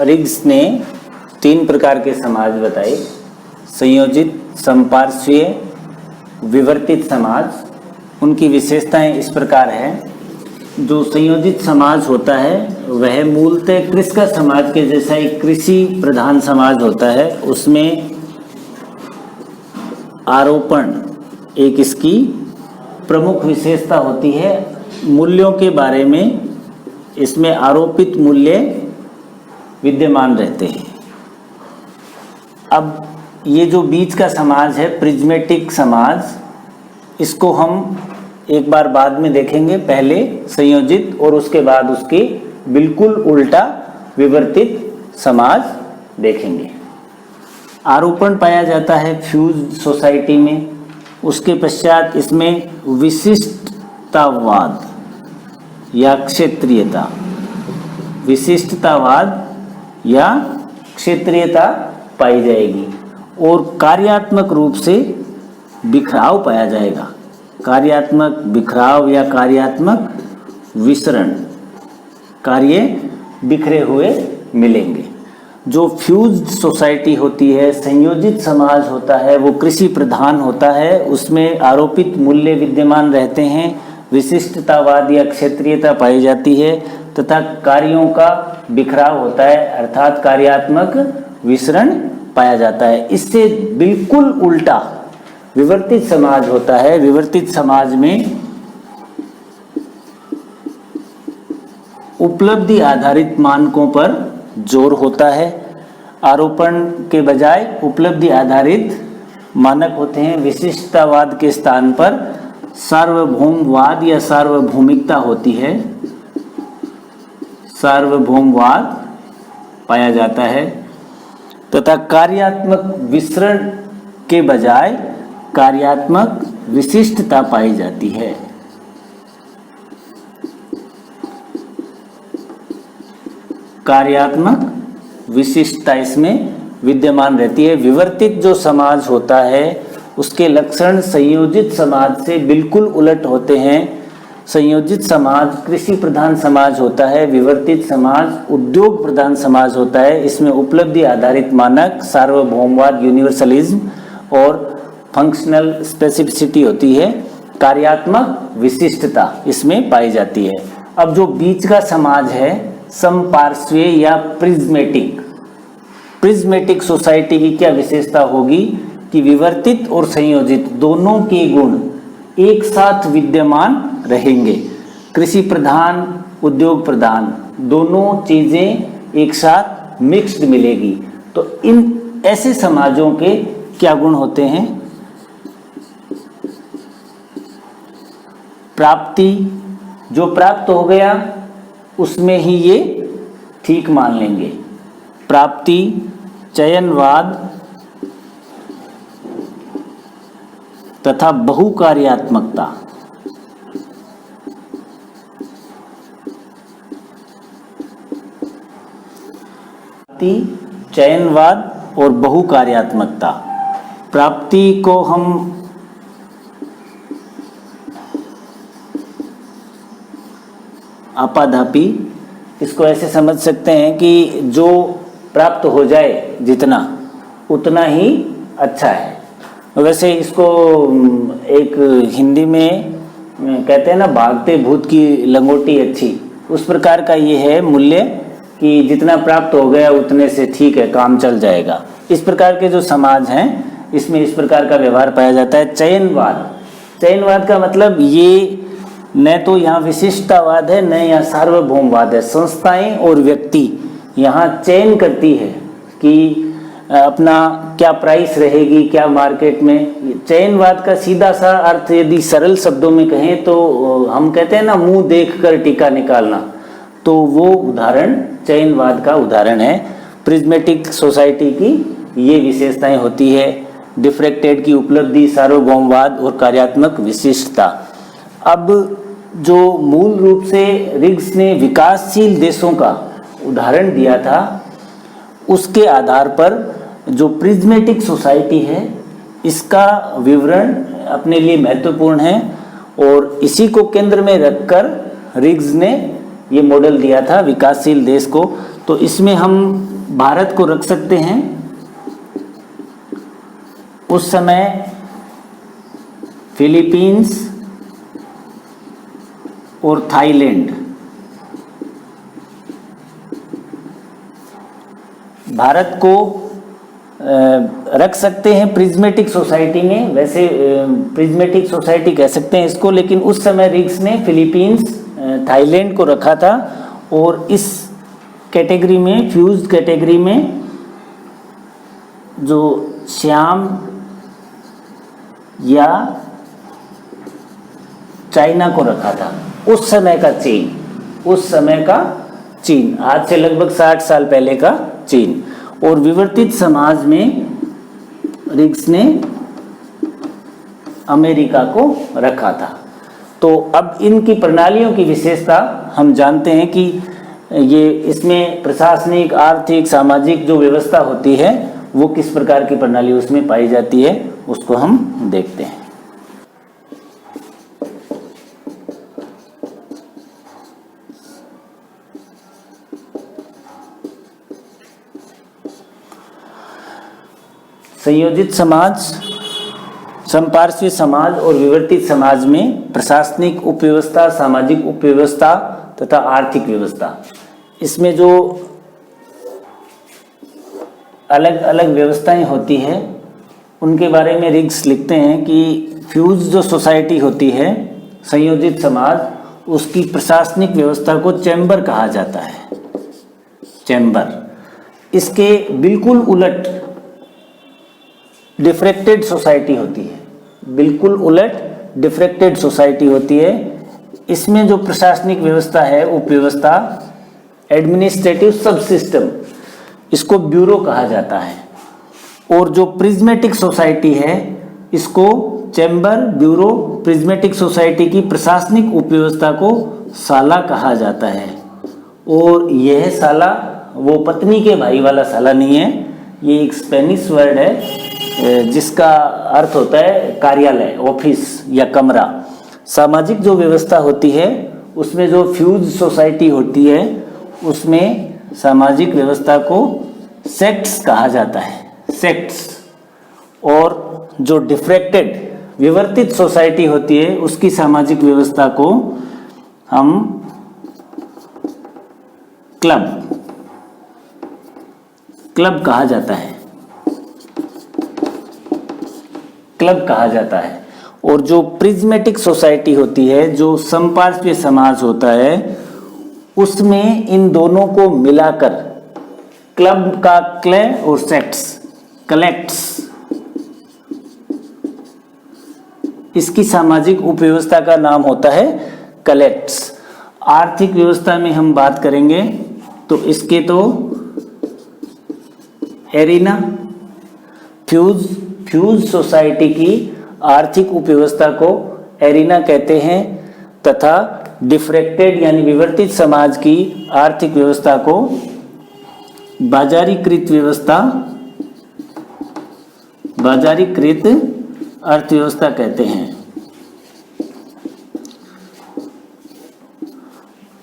Rigs ने 3 प्रकार के समाज बताए, संयोजित, समपार्श्वीय, विवर्तित समाज। उनकी विशेषताएं इस प्रकार है। जो संयोजित समाज होता है वह मूलतः कृषि समाज के जैसा एक कृषि प्रधान समाज होता है। उसमें आरोपण एक इसकी प्रमुख विशेषता होती है। मूल्यों के बारे में इसमें आरोपित मूल्य विद्यमान रहते हैं। अब ये जो बीच का समाज है प्रिज्मेटिक समाज, इसको हम एक बार बाद में देखेंगे। पहले संयोजित और उसके बाद उसके बिल्कुल उल्टा विवर्तित समाज देखेंगे। आरोपण पाया जाता है फ्यूज सोसाइटी में। उसके पश्चात इसमें विशिष्टतावाद या क्षेत्रीयता, विशिष्टतावाद या क्षेत्रीयता पाई जाएगी और कार्यात्मक रूप से बिखराव पाया जाएगा। कार्यात्मक बिखराव या कार्यात्मक विसरण, कार्य बिखरे हुए मिलेंगे। जो फ्यूज्ड सोसाइटी होती है, संयोजित समाज होता है, वो कृषि प्रधान होता है। उसमें आरोपित मूल्य विद्यमान रहते हैं, विशिष्टतावाद या क्षेत्रीयता पाई जाती है तथा कार्यों का बिखराव होता है, अर्थात कार्यात्मक विसरण पाया जाता है। इससे बिल्कुल उल्टा विवर्तित समाज होता है। विवर्तित समाज में उपलब्धि आधारित मानकों पर जोर होता है। आरोपण के बजाय उपलब्धि आधारित मानक होते हैं। विशिष्टतावाद के स्थान पर सार्वभौमवाद या सार्वभौमिकता होती है, सार्वभौमवाद पाया जाता है तथा कार्यात्मक विसरण के बजाय कार्यात्मक विशिष्टता पाई जाती है। कार्यात्मक विशिष्टता इसमें विद्यमान रहती है। विवर्तित जो समाज होता है उसके लक्षण संयोजित समाज से बिल्कुल उलट होते हैं। संयोजित समाज कृषि प्रधान समाज होता है, विवर्तित समाज उद्योग प्रधान समाज होता है। इसमें उपलब्धि आधारित मानक, सार्वभौमवाद, यूनिवर्सलिज्म और फंक्शनल स्पेसिफिसिटी होती है। कार्यात्मक विशिष्टता इसमें पाई जाती है। अब जो बीच का समाज है समपार्श्वीय या प्रिज्मेटिक, प्रिज्मेटिक सोसाइटी की क्या विशेषता होगी कि विवर्तित और संयोजित दोनों के गुण एक साथ विद्यमान रहेंगे। कृषि प्रधान, उद्योग प्रधान, दोनों चीजें एक साथ मिक्स्ड मिलेगी। तो इन ऐसे समाजों के क्या गुण होते हैं? प्राप्ति, जो प्राप्त हो गया उसमें ही ये ठीक मान लेंगे। प्राप्ति, चयनवाद तथा बहुकार्यात्मकता। प्राप्ति, चयनवाद और बहुकार्यात्मकता। प्राप्ति को हम आपाधापी इसको ऐसे समझ सकते हैं कि जो प्राप्त हो जाए जितना उतना ही अच्छा है। वैसे इसको एक हिंदी में कहते हैं ना, भागते भूत की लंगोटी अच्छी, उस प्रकार का ये है मूल्य कि जितना प्राप्त हो गया उतने से ठीक है, काम चल जाएगा। इस प्रकार के जो समाज हैं इसमें इस प्रकार का व्यवहार पाया जाता है। चयनवाद, चयनवाद का मतलब ये न तो यहाँ विशिष्टतावाद है न यहाँ सार्वभौमवाद है। संस्थाएं और व्यक्ति यहाँ चयन करती है कि अपना क्या प्राइस रहेगी, क्या मार्केट में। चयनवाद का सीधा सा अर्थ यदि सरल शब्दों में कहें तो हम कहते हैं ना, मुंह देखकर टीका निकालना, तो वो उदाहरण चयनवाद का उदाहरण है। प्रिज्मेटिक सोसाइटी की ये विशेषताएं होती है। डिफ्रेक्टेड की उपलब्धि, सार्वभौमवाद और कार्यात्मक विशिष्टता। अब जो मूल रूप से रिग्स ने विकासशील देशों का उदाहरण दिया था, उसके आधार पर जो प्रिज्मेटिक सोसाइटी है इसका विवरण अपने लिए महत्वपूर्ण है और इसी को केंद्र में रखकर रिग्स ने ये मॉडल दिया था विकासशील देश को। तो इसमें हम भारत को रख सकते हैं। उस समय फिलीपींस और थाईलैंड, भारत को रख सकते हैं प्रिज्मेटिक सोसाइटी में। वैसे प्रिज्मेटिक सोसाइटी कह सकते हैं इसको, लेकिन उस समय रिग्स ने फिलीपींस, थाईलैंड को रखा था। और इस कैटेगरी में, फ्यूज्ड कैटेगरी में, जो श्याम या चाइना को रखा था। उस समय का चीन, उस समय का चीन, आज से लगभग 60 साल पहले का चीन। और विवर्तित समाज में रिग्स ने अमेरिका को रखा था। तो अब इनकी प्रणालियों की विशेषता हम जानते हैं कि ये इसमें प्रशासनिक, आर्थिक, सामाजिक जो व्यवस्था होती है वो किस प्रकार की प्रणाली उसमें पाई जाती है, उसको हम देखते हैं। संयोजित समाज, समपार्श्वीय समाज और विवर्तित समाज में प्रशासनिक उपव्यवस्था, सामाजिक उपव्यवस्था तथा आर्थिक व्यवस्था, इसमें जो अलग अलग व्यवस्थाएं होती हैं उनके बारे में रिग्स लिखते हैं कि फ्यूज जो सोसाइटी होती है, संयोजित समाज, उसकी प्रशासनिक व्यवस्था को चैम्बर कहा जाता है। चैम्बर। इसके बिल्कुल उलट डिफ्रैक्टेड सोसाइटी होती है, बिल्कुल उलट डिफ्रैक्टेड सोसाइटी होती है। इसमें जो प्रशासनिक व्यवस्था है, उपव्यवस्था, एडमिनिस्ट्रेटिव सब सिस्टम, इसको ब्यूरो कहा जाता है। और जो प्रिज्मेटिक सोसाइटी है, इसको चैम्बर, ब्यूरो, प्रिज्मेटिक सोसाइटी की प्रशासनिक उपव्यवस्था को साला कहा जाता है। और यह साला वो पत्नी के भाई वाला साला नहीं है, ये एक स्पेनिश वर्ड है जिसका अर्थ होता है कार्यालय, ऑफिस या कमरा। सामाजिक जो व्यवस्था होती है उसमें जो फ्यूज सोसाइटी होती है उसमें सामाजिक व्यवस्था को सेक्ट्स कहा जाता है, सेक्ट्स। और जो डिफ्रैक्टेड, विवर्तित सोसाइटी होती है उसकी सामाजिक व्यवस्था को हम क्लब कहा जाता है, क्लब कहा जाता है। और जो प्रिज्मेटिक सोसाइटी होती है, जो समपार्श्वीय समाज होता है, उसमें इन दोनों को मिलाकर क्लब का क्ले और सेक्ट्स, कलेक्ट्स, इसकी सामाजिक उपव्यवस्था का नाम होता है कलेक्ट्स। आर्थिक व्यवस्था में हम बात करेंगे तो इसके तो एरिना, फ्यूज सोसाइटी की आर्थिक उपव्यवस्था को एरिना कहते हैं तथा डिफ्रैक्टेड यानी विवर्तित समाज की आर्थिक व्यवस्था को बाजारीकृत व्यवस्था, बाजारीकृत अर्थव्यवस्था कहते हैं।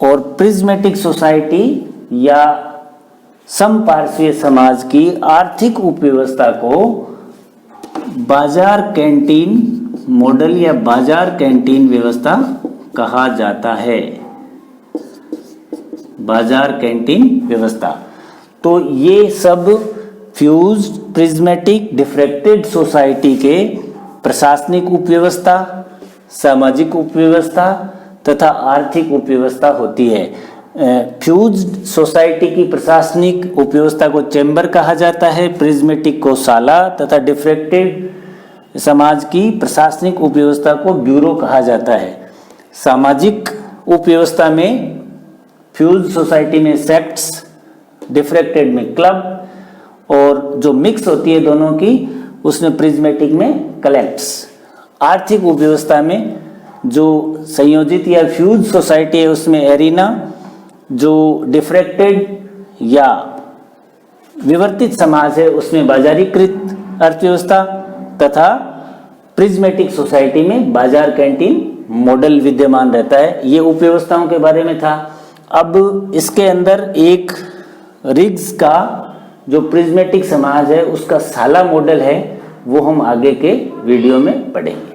और प्रिज्मेटिक सोसाइटी या समपार्श्वीय समाज की आर्थिक उपव्यवस्था को बाजार कैंटीन मॉडल या बाजार कैंटीन व्यवस्था कहा जाता है, बाजार कैंटीन व्यवस्था। तो ये सब फ्यूज्ड, प्रिज्मेटिक, डिफ्रैक्टेड सोसाइटी के प्रशासनिक उपव्यवस्था, सामाजिक उपव्यवस्था तथा आर्थिक उपव्यवस्था होती है। फ्यूज्ड सोसाइटी की प्रशासनिक उपव्यवस्था को चैम्बर कहा जाता है, प्रिज्मेटिक को साला तथा डिफ्रैक्टेड समाज की प्रशासनिक उपव्यवस्था को ब्यूरो कहा जाता है। सामाजिक उपव्यवस्था में फ्यूज्ड सोसाइटी में सेक्ट्स, डिफ्रैक्टेड में क्लब और जो मिक्स होती है दोनों की उसमें प्रिज्मेटिक में कलेक्ट्स। आर्थिक उपव्यवस्था में जो संयोजित या फ्यूज सोसाइटी है उसमें एरिना, जो डिफ्रैक्टेड या विवर्तित समाज है उसमें बाजारीकृत अर्थव्यवस्था तथा प्रिज्मेटिक सोसाइटी में बाजार कैंटीन मॉडल विद्यमान रहता है। ये उपव्यवस्थाओं के बारे में था। अब इसके अंदर एक रिग्स का जो प्रिज्मेटिक समाज है उसका साला मॉडल है वो हम आगे के वीडियो में पढ़ेंगे।